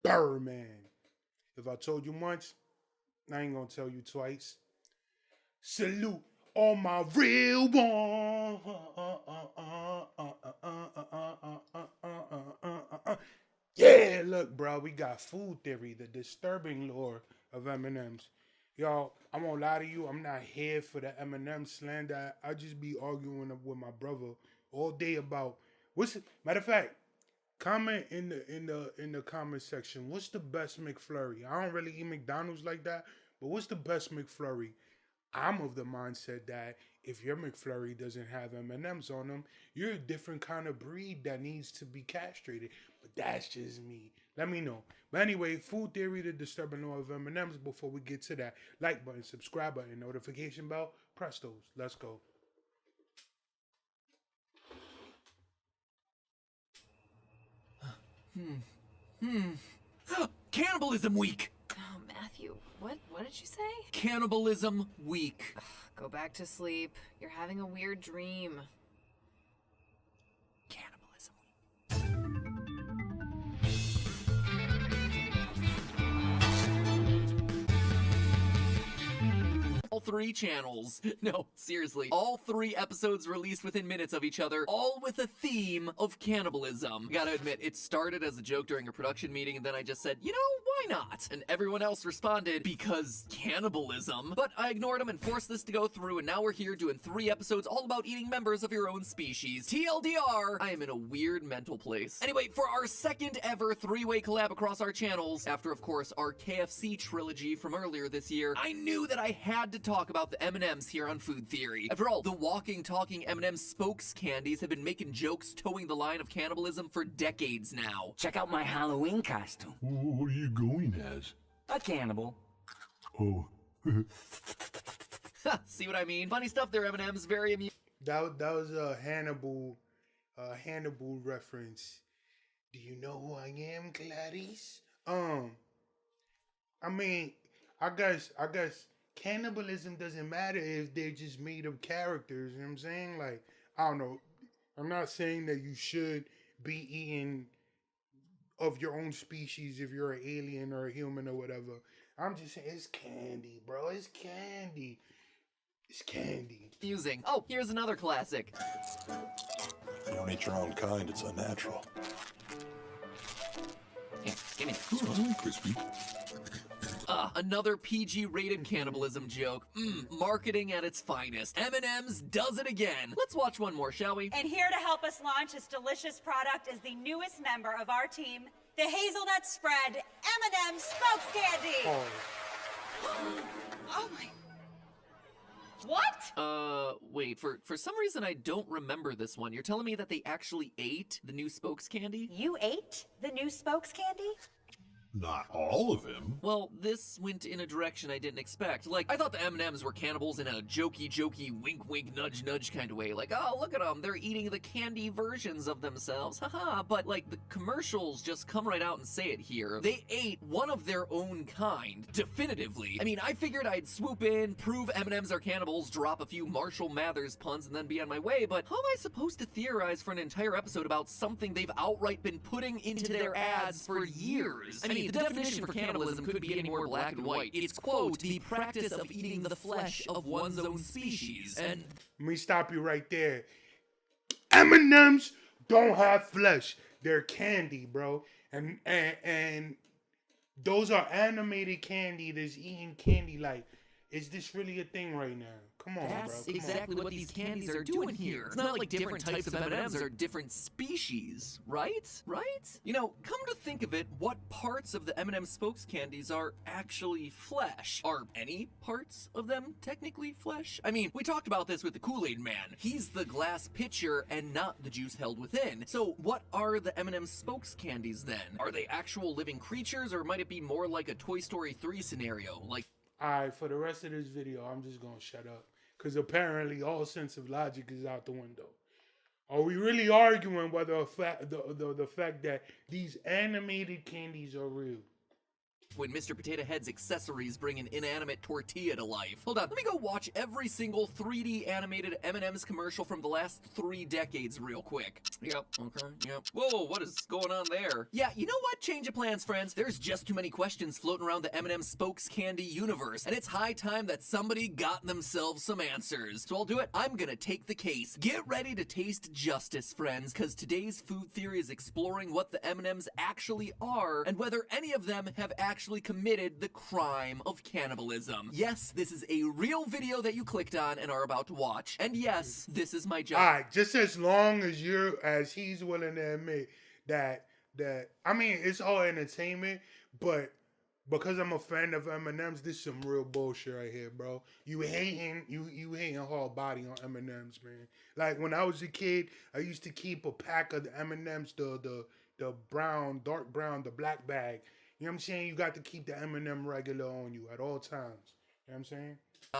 Birdman. If I told you once, I ain't gonna tell you twice. Salute all my real ones. Yeah, look, bro, we got food theory, the disturbing lore of M&Ms. Y'all, I won't lie to you. I'm not here for the M&M slander. I just be arguing with my brother all day about what's it. Matter of fact, comment in the comment section. What's the best McFlurry? I don't really eat McDonald's like that, but what's the best McFlurry? I'm of the mindset that if your McFlurry doesn't have M&Ms on them, you're a different kind of breed that needs to be castrated. But that's just me. Let me know. But anyway, food theory, the disturbing law of M&Ms. Before we get to that, like button, subscribe button, notification bell, press those. Let's go. Cannibalism week! Oh, Matthew, what did you say? Cannibalism week. Go back to sleep. You're having a weird dream. Cannibalism week. All 3 channels. No, seriously. All 3 episodes released within minutes of each other, all with a theme of cannibalism. I gotta admit, it started as a joke during a production meeting, and then I just said, you know, why not? And everyone else responded, because cannibalism. But I ignored them and forced this to go through, and now we're here doing 3 episodes all about eating members of your own species. TLDR, I am in a weird mental place. Anyway, for our second ever 3-way collab across our channels, after, of course, our KFC trilogy from earlier this year, I knew that I had to talk about the M&Ms here on Food Theory. After all, the walking, talking M&M spokes candies have been making jokes towing the line of cannibalism for decades now. Check out my Halloween costume. What are you going as? A cannibal. Oh. See what I mean? Funny stuff there, M&Ms. Very amusing. That was a Hannibal reference. Do you know who I am, Gladys? I mean, I guess cannibalism doesn't matter if they're just made up characters. You know what I'm saying? Like, I don't know. I'm not saying that you should be eating of your own species if you're an alien or a human or whatever. I'm just saying it's candy, bro. It's candy. It's candy. Using. Oh, here's another classic. You don't eat your own kind, it's unnatural. Here, give me Crispy. Another PG-rated cannibalism joke. Marketing at its finest. M&M's does it again. Let's watch one more, shall we? And here to help us launch this delicious product is the newest member of our team, the hazelnut spread M&M spokes candy. Oh my. What? Wait, for some reason I don't remember this one. You're telling me that they actually ate the new spokes candy? You ate the new spokes candy? Not all of him. Well, this went in a direction I didn't expect. Like, I thought the M&Ms were cannibals in a jokey, wink, nudge kind of way. Like, oh, look at them, they're eating the candy versions of themselves, haha. But, like, the commercials just come right out and say it here. They ate one of their own kind, definitively. I mean, I figured I'd swoop in, prove M&Ms are cannibals, drop a few Marshall Mathers puns, and then be on my way, but how am I supposed to theorize for an entire episode about something they've outright been putting into their ads for years? I mean, the definition for cannibalism couldn't be any more black and white. It's, quote, the practice of eating the flesh of one's own species. And let me stop you right there. M&Ms don't have flesh. They're candy, bro. And those are animated candy that's eating candy. Like, is this really a thing right now? Come on, that's bro. exactly what these candies are doing here. It's not like different types of M&Ms are different species, right? Right? You know, come to think of it, what parts of the M&M spokes candies are actually flesh? Are any parts of them technically flesh? I mean, we talked about this with the Kool-Aid Man. He's the glass pitcher and not the juice held within. So what are the M&M spokes candies then? Are they actual living creatures, or might it be more like a Toy Story 3 scenario? Like, Alright, for the rest of this video, I'm just gonna shut up. Because apparently all sense of logic is out the window. Are we really arguing whether the fact that these animated candies are real? when Mr. Potato Head's accessories bring an inanimate tortilla to life. Hold on, let me go watch every single 3D animated M&M's commercial from the last 3 decades real quick. Yep, okay, yep. Whoa, what is going on there? Yeah, you know what? Change of plans, friends. There's just too many questions floating around the M&M Spokes Candy universe, and it's high time that somebody got themselves some answers. So I'll do it. I'm gonna take the case. Get ready to taste justice, friends, because today's food theory is exploring what the M&Ms actually are and whether any of them have actually committed the crime of cannibalism. Yes, this is a real video that you clicked on and are about to watch. And yes, this is my job. Alright, just as long as he's willing to admit that I mean, it's all entertainment, but because I'm a fan of M&M's, this is some real bullshit right here, bro. You hating hard body on M&M's, man. Like when I was a kid, I used to keep a pack of the M&M's, the brown, dark brown, the black bag. You know what I'm saying? You got to keep the M&M regular on you at all times. You know what I'm saying?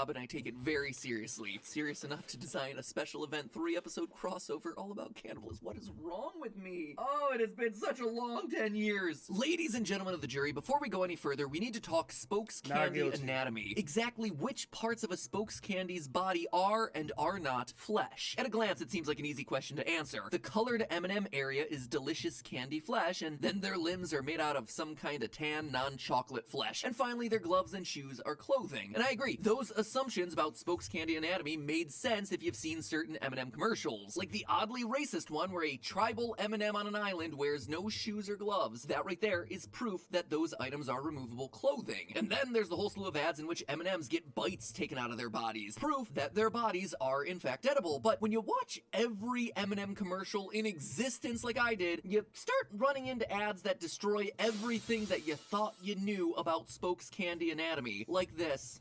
And I take it very seriously. Serious enough to design a special event 3-episode crossover all about cannibalism. What is wrong with me? Oh, it has been such a long 10 years. Ladies and gentlemen of the jury, before we go any further, we need to talk Spokes Candy anatomy. Exactly which parts of a Spokes Candy's body are and are not flesh. At a glance, it seems like an easy question to answer. The colored M&M area is delicious candy flesh, and then their limbs are made out of some kind of tan, non-chocolate flesh. And finally, their gloves and shoes are clothing. And I agree, those assumptions about Spokes Candy anatomy made sense if you've seen certain M&M commercials, like the oddly racist one where a tribal M&M on an island wears no shoes or gloves. That right there is proof that those items are removable clothing. And then there's the whole slew of ads in which M&Ms get bites taken out of their bodies, proof that their bodies are in fact edible. But when you watch every M&M commercial in existence like I did, you start running into ads that destroy everything that you thought you knew about Spokes Candy anatomy, like this.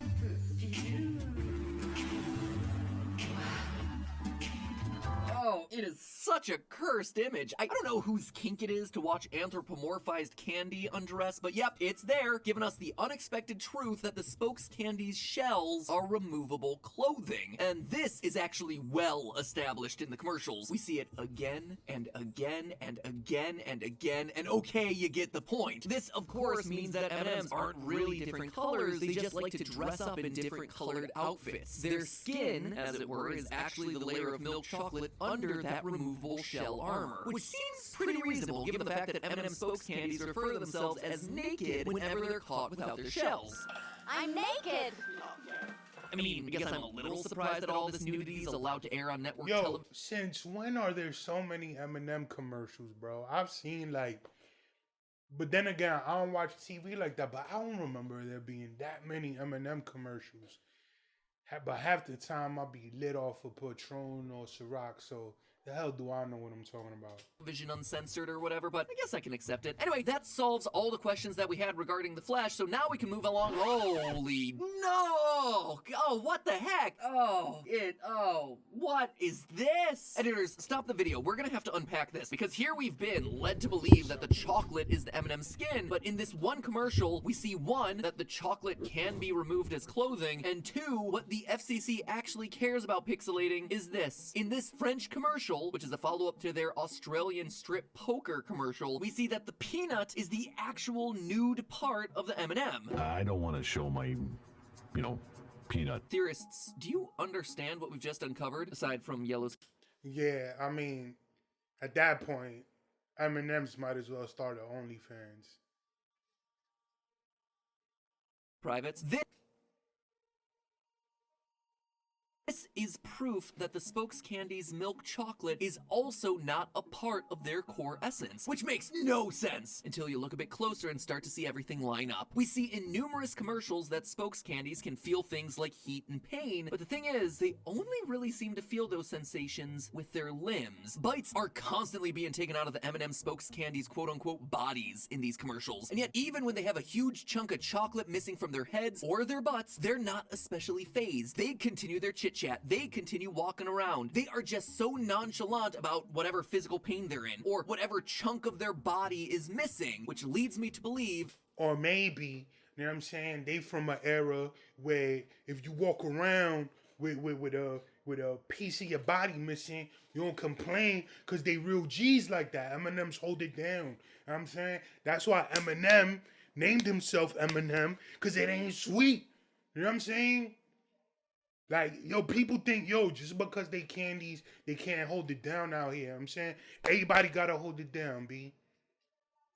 Oh, it is such a cursed image. I don't know whose kink it is to watch anthropomorphized candy undress, but yep, it's there, giving us the unexpected truth that the Spokes Candy's shells are removable clothing. And this is actually well established in the commercials. We see it again and again and again and again, and okay, you get the point. This, of course, means that M&Ms aren't really different colors, they just like to dress up in different colored outfits. Their skin, as it were, is actually the layer of milk chocolate under that removable shell armor, which seems pretty reasonable given the fact that M&M Spokes Candies refer to themselves as naked whenever they're caught without their shells. I'm naked! I mean, I guess I'm a little surprised that all this nudity is allowed to air on network Yo, television. since when are there so many M&M commercials, bro? I've seen like, but then again, I don't watch TV like that, but I don't remember there being that many M&M commercials. But half the time I'll be lit off of Patron or Ciroc, so the hell do I know what I'm talking about? Vision uncensored or whatever, but I guess I can accept it. Anyway, that solves all the questions that we had regarding the Flash, so now we can move along. Holy no! Oh, what the heck? What is this? Editors, stop the video. We're gonna have to unpack this, because here we've been led to believe that the chocolate is the M&M skin, but in this one commercial, we see one, that the chocolate can be removed as clothing, and two, what the FCC actually cares about pixelating is this. In this French commercial, which is a follow-up to their Australian strip poker commercial, we see that the peanut is the actual nude part of the M&M. I don't want to show my, peanut. Theorists, do you understand what we've just uncovered, aside from Yellow's... Yeah, I mean, at that point, M&M's might as well start an OnlyFans. privates? This is proof that the Spokes Candy's milk chocolate is also not a part of their core essence, which makes no sense until you look a bit closer and start to see everything line up. We see in numerous commercials that Spokes Candies can feel things like heat and pain, but the thing is, they only really seem to feel those sensations with their limbs. Bites are constantly being taken out of the M&M Spokes Candies quote-unquote bodies in these commercials, and yet even when they have a huge chunk of chocolate missing from their heads or their butts, they're not especially phased. They continue their chit-chat. They continue walking around. They are just so nonchalant about whatever physical pain they're in, or whatever chunk of their body is missing, which leads me to believe... Or maybe, you know what I'm saying, they from an era where if you walk around with a piece of your body missing, you don't complain because they real G's like that. M&M's hold it down. You know what I'm saying? That's why M&M named himself Eminem because it ain't sweet. You know what I'm saying? Like, yo, people think, yo, just because they candies, they can't hold it down out here. You know what I'm saying? Everybody gotta hold it down, B. You know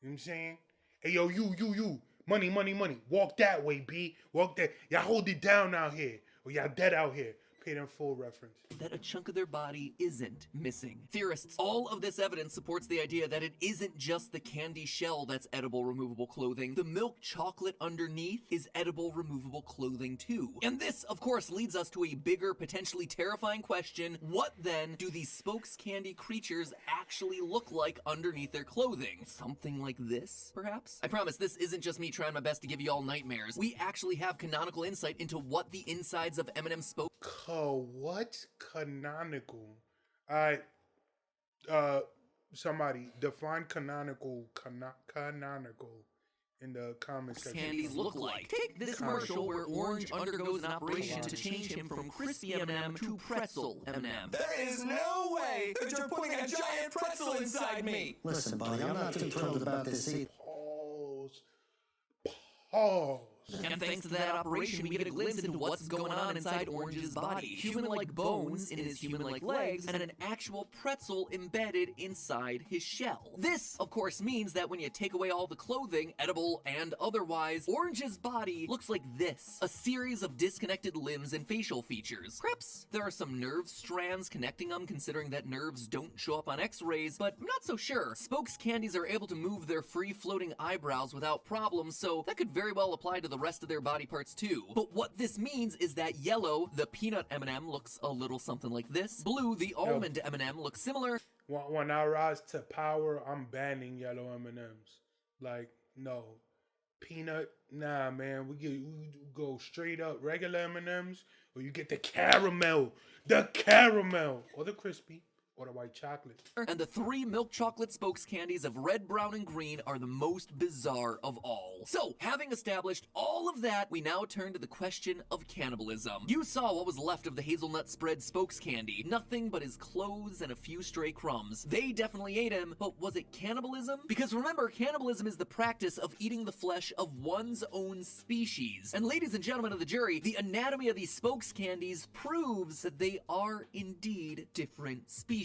what I'm saying? Hey, yo, you. Money. Walk that way, B. Walk that. Y'all hold it down out here. Or y'all dead out here. Pay them full reference. That a chunk of their body isn't missing. Theorists, all of this evidence supports the idea that it isn't just the candy shell that's edible removable clothing. The milk chocolate underneath is edible removable clothing too. And this, of course, leads us to a bigger, potentially terrifying question. What then do these spokes candy creatures actually look like underneath their clothing? Something like this, perhaps? I promise this isn't just me trying my best to give you all nightmares. We actually have canonical insight into what the insides of M&M spokes What? Canonical. Alright. Somebody define canonical in the comment section. candies look like. Take this commercial where Orange undergoes an operation to change him from crispy M&M to pretzel M&M. There is no way that you're putting a giant pretzel inside me! Listen, buddy, I'm not too thrilled about this either. Pause. And thanks to that operation, we get a glimpse into what's going on inside Orange's body. Human-like bones in his human-like legs, and an actual pretzel embedded inside his shell. This, of course, means that when you take away all the clothing, edible and otherwise, Orange's body looks like this. A series of disconnected limbs and facial features. Perhaps there are some nerve strands connecting them, considering that nerves don't show up on x-rays, but I'm not so sure. Spokes candies are able to move their free-floating eyebrows without problems, so that could very well apply to the rest of their body parts too. But what this means is that yellow, the peanut M&M, looks a little something like this. Blue, the almond M&M, looks similar. When I rise to power, I'm banning yellow M&Ms. Like, no. Peanut, nah, man. We go straight up regular M&Ms, or you get the caramel, or the crispy, or the white chocolate. And the 3 milk chocolate spokes candies of red, brown, and green are the most bizarre of all. So, having established all of that, we now turn to the question of cannibalism. You saw what was left of the hazelnut spread spokes candy. Nothing but his clothes and a few stray crumbs. They definitely ate him, but was it cannibalism? Because remember, cannibalism is the practice of eating the flesh of one's own species. And ladies and gentlemen of the jury, the anatomy of these spokes candies proves that they are indeed different species.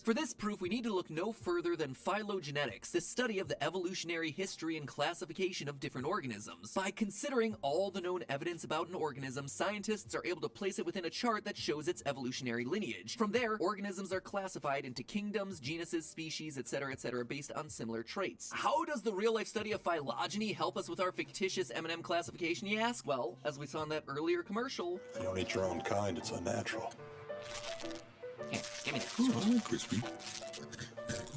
For this proof, we need to look no further than phylogenetics, the study of the evolutionary history and classification of different organisms. By considering all the known evidence about an organism, scientists are able to place it within a chart that shows its evolutionary lineage. From there, organisms are classified into kingdoms, genuses, species, etc., based on similar traits. How does the real-life study of phylogeny help us with our fictitious M&M classification, you ask? Well, as we saw in that earlier commercial, You don't eat your own kind, it's unnatural. Here, give me that. Crispy.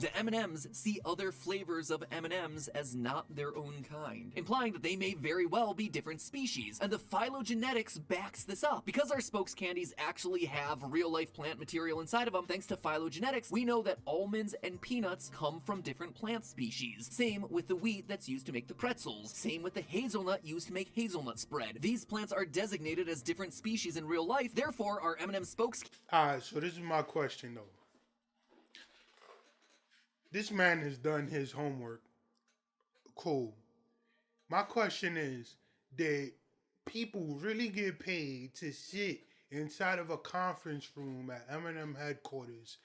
the M&Ms see other flavors of M&Ms as not their own kind, implying that they may very well be different species, and the phylogenetics backs this up. Because our spokes candies actually have real-life plant material inside of them, thanks to phylogenetics, we know that almonds and peanuts come from different plant species. Same with the wheat that's used to make the pretzels. Same with the hazelnut used to make hazelnut spread. These plants are designated as different species in real life, therefore our M&M spokes... Alright, so this is my question though. This man has done his homework. Cool. My question is, did people really get paid to sit inside of a conference room at M&M headquarters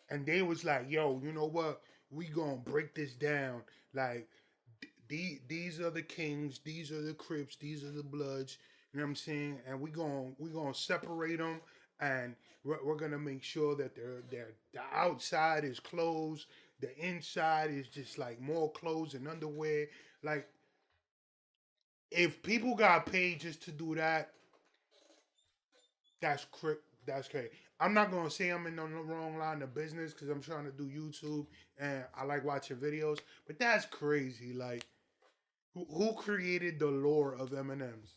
and they was like, yo, you know what? We gonna break this down. Like, these are the kings, these are the Crips, these are the Bloods, you know what I'm saying? And we gonna separate them, and we're gonna make sure that the outside is closed, the inside is just like more clothes and underwear. Like, if people got paid just to do that, that's crazy. I'm not gonna say I'm in the wrong line of business because I'm trying to do YouTube and I like watching videos, but that's crazy. Like, who created the lore of M&Ms?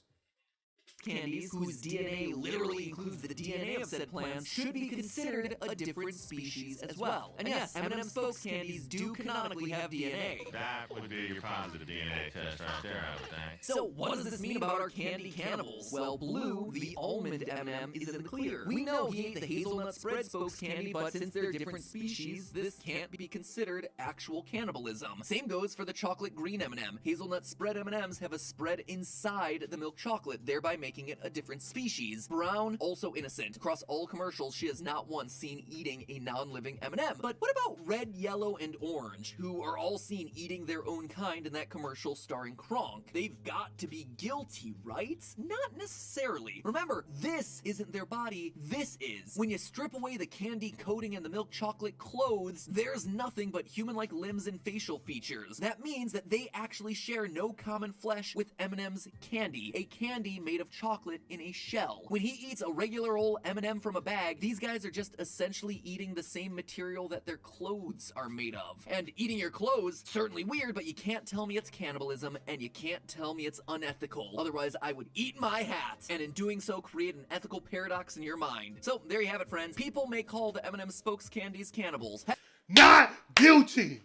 candies, whose DNA literally includes the DNA of said plants, should be considered a different species as well. And yes, M&M spokes candies do canonically have DNA. That would be your positive DNA test right there, I would think. So what does this mean about our candy cannibals? Well, Blue, the almond M&M, is in the clear. We know he ate the hazelnut spread spokes candy, but since they're different species, this can't be considered actual cannibalism. Same goes for the chocolate green M&M. Hazelnut spread M&Ms have a spread inside the milk chocolate, thereby making it a different species. Brown, also innocent. Across all commercials, she has not once seen eating a non-living M&M. But what about red, yellow, and orange, who are all seen eating their own kind in that commercial starring Kronk? They've got to be guilty, right? Not necessarily. Remember, this isn't their body, this is. When you strip away the candy coating and the milk chocolate clothes, there's nothing but human-like limbs and facial features. That means that they actually share no common flesh with M&M's candy, a candy made of chocolate in a shell. When he eats a regular old M&M from a bag, these guys are just essentially eating the same material that their clothes are made of. And eating your clothes, certainly weird, but you can't tell me it's cannibalism, and you can't tell me it's unethical. Otherwise, I would eat my hat, and in doing so, create an ethical paradox in your mind. So, there you have it, friends. People may call the M&M spokes candies cannibals. Not guilty.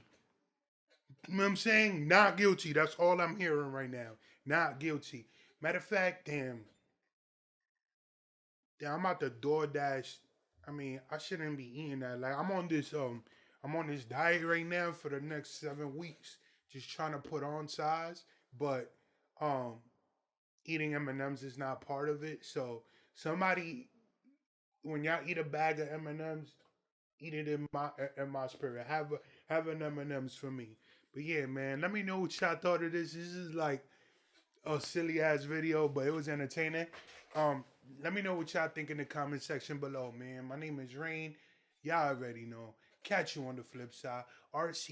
You know what I'm saying? Not guilty. That's all I'm hearing right now. Not guilty. Matter of fact, damn, I'm out the DoorDash. I mean, I shouldn't be eating that. Like, I'm on this diet right now for the next 7 weeks, just trying to put on size. But eating M&Ms is not part of it. So somebody, when y'all eat a bag of M&Ms, eat it in my spirit. Have an M&Ms for me. But yeah, man, let me know what y'all thought of this. This is like a silly ass video, but it was entertaining. Let me know what y'all think in the comment section below, man. My name is Rain. Y'all already know. Catch you on the flip side. RC.